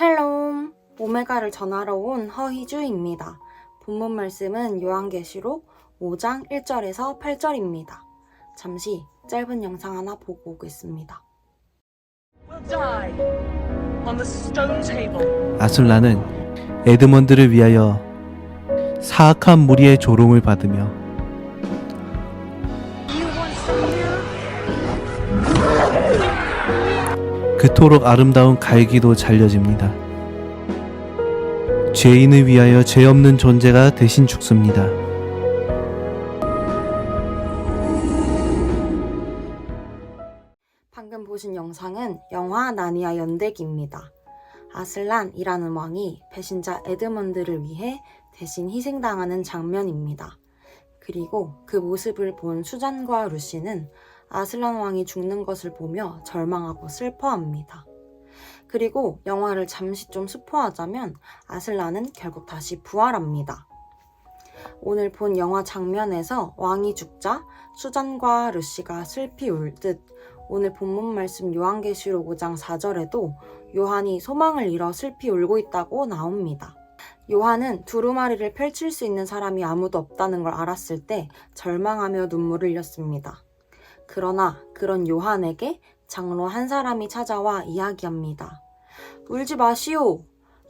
샬롬! 오메가를 전하러 온 허희주입니다. 본문 말씀은 요한계시록 5장 1절에서 8절입니다. 잠시 짧은 영상 하나 보고 오겠습니다. 아술라는 에드먼드를 위하여 사악한 무리의 조롱을 받으며 그토록 아름다운 갈기도 잘려집니다. 죄인을 위하여 죄 없는 존재가 대신 죽습니다. 방금 보신 영상은 영화 나니아 연대기입니다. 아슬란이라는 왕이 배신자 에드먼드를 위해 대신 희생당하는 장면입니다. 그리고 그 모습을 본 수잔과 루시는 아슬란 왕이 죽는 것을 보며 절망하고 슬퍼합니다. 그리고 영화를 잠시 좀 스포하자면 아슬란은 결국 다시 부활합니다. 오늘 본 영화 장면에서 왕이 죽자 수잔과 루시가 슬피 울듯 오늘 본문 말씀 요한계시록 5장 4절에도 요한이 소망을 잃어 슬피 울고 있다고 나옵니다. 요한은 두루마리를 펼칠 수 있는 사람이 아무도 없다는 걸 알았을 때 절망하며 눈물을 흘렸습니다. 그러나 그런 요한에게 장로 한 사람이 찾아와 이야기합니다. 울지 마시오.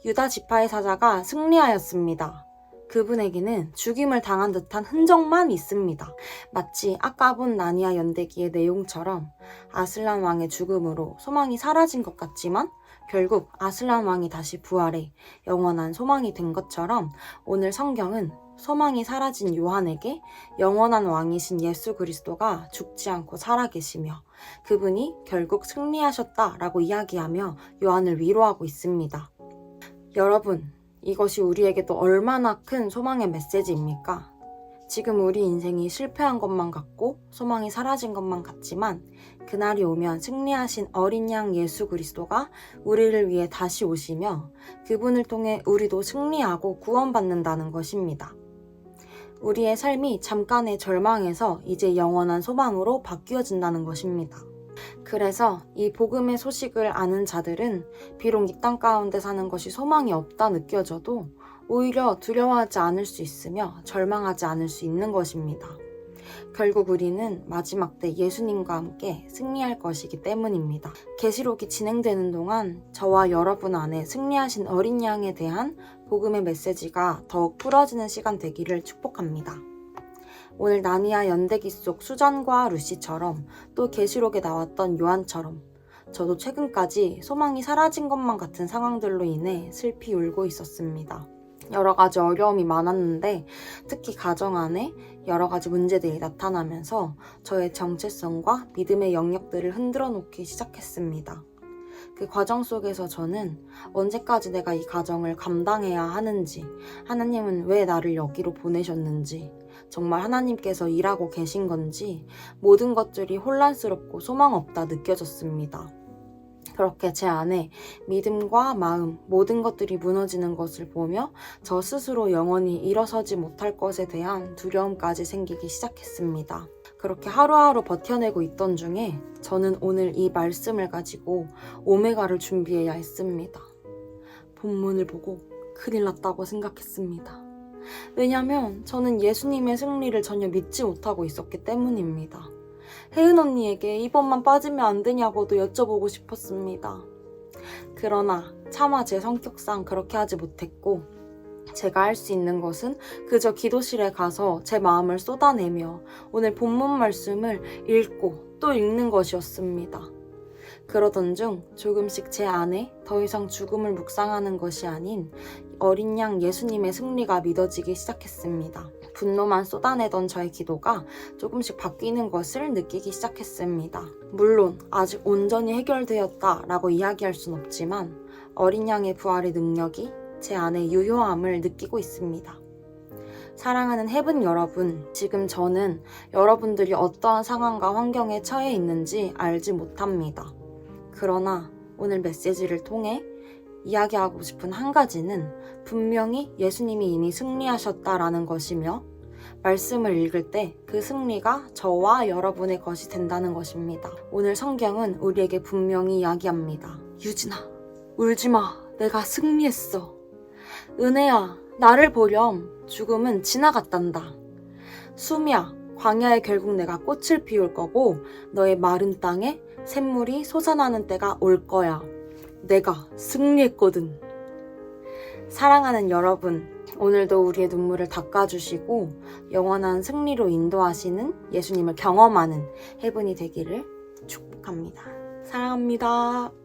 유다 지파의 사자가 승리하였습니다. 그분에게는 죽임을 당한 듯한 흔적만 있습니다. 마치 아까 본 나니아 연대기의 내용처럼 아슬란 왕의 죽음으로 소망이 사라진 것 같지만 결국 아슬란 왕이 다시 부활해 영원한 소망이 된 것처럼 오늘 성경은 소망이 사라진 요한에게 영원한 왕이신 예수 그리스도가 죽지 않고 살아계시며 그분이 결국 승리하셨다라고 이야기하며 요한을 위로하고 있습니다. 여러분, 이것이 우리에게도 얼마나 큰 소망의 메시지입니까? 지금 우리 인생이 실패한 것만 같고 소망이 사라진 것만 같지만 그날이 오면 승리하신 어린 양 예수 그리스도가 우리를 위해 다시 오시며 그분을 통해 우리도 승리하고 구원받는다는 것입니다. 우리의 삶이 잠깐의 절망에서 이제 영원한 소망으로 바뀌어진다는 것입니다. 그래서 이 복음의 소식을 아는 자들은 비록 이 땅 가운데 사는 것이 소망이 없다 느껴져도 오히려 두려워하지 않을 수 있으며 절망하지 않을 수 있는 것입니다. 결국 우리는 마지막 때 예수님과 함께 승리할 것이기 때문입니다. 계시록이 진행되는 동안 저와 여러분 안에 승리하신 어린 양에 대한 복음의 메시지가 더욱 풀어지는 시간 되기를 축복합니다. 오늘 나니아 연대기 속 수잔과 루시처럼 또 계시록에 나왔던 요한처럼 저도 최근까지 소망이 사라진 것만 같은 상황들로 인해 슬피 울고 있었습니다. 여러 가지 어려움이 많았는데 특히 가정 안에 여러 가지 문제들이 나타나면서 저의 정체성과 믿음의 영역들을 흔들어 놓기 시작했습니다. 그 과정 속에서 저는 언제까지 내가 이 가정을 감당해야 하는지, 하나님은 왜 나를 여기로 보내셨는지, 정말 하나님께서 일하고 계신 건지 모든 것들이 혼란스럽고 소망 없다 느껴졌습니다. 그렇게 제 안에 믿음과 마음, 모든 것들이 무너지는 것을 보며 저 스스로 영원히 일어서지 못할 것에 대한 두려움까지 생기기 시작했습니다. 그렇게 하루하루 버텨내고 있던 중에 저는 오늘 이 말씀을 가지고 오메가를 준비해야 했습니다. 본문을 보고 큰일 났다고 생각했습니다. 왜냐면 저는 예수님의 승리를 전혀 믿지 못하고 있었기 때문입니다. 혜은 언니에게 이번만 빠지면 안 되냐고도 여쭤보고 싶었습니다. 그러나 차마 제 성격상 그렇게 하지 못했고 제가 할 수 있는 것은 그저 기도실에 가서 제 마음을 쏟아내며 오늘 본문 말씀을 읽고 또 읽는 것이었습니다. 그러던 중 조금씩 제 안에 더 이상 죽음을 묵상하는 것이 아닌 어린 양 예수님의 승리가 믿어지기 시작했습니다. 분노만 쏟아내던 저의 기도가 조금씩 바뀌는 것을 느끼기 시작했습니다. 물론 아직 온전히 해결되었다라고 이야기할 순 없지만 어린 양의 부활의 능력이 제 안에 유효함을 느끼고 있습니다. 사랑하는 헤븐 여러분, 지금 저는 여러분들이 어떠한 상황과 환경에 처해 있는지 알지 못합니다. 그러나 오늘 메시지를 통해 이야기하고 싶은 한 가지는 분명히 예수님이 이미 승리하셨다라는 것이며 말씀을 읽을 때 그 승리가 저와 여러분의 것이 된다는 것입니다. 오늘 성경은 우리에게 분명히 이야기합니다. 유진아, 울지마. 내가 승리했어. 은혜야, 나를 보렴. 죽음은 지나갔단다. 숨이야, 광야에 결국 내가 꽃을 피울 거고 너의 마른 땅에 샘물이 솟아나는 때가 올 거야. 내가 승리했거든. 사랑하는 여러분, 오늘도 우리의 눈물을 닦아주시고 영원한 승리로 인도하시는 예수님을 경험하는 해분이 되기를 축복합니다. 사랑합니다.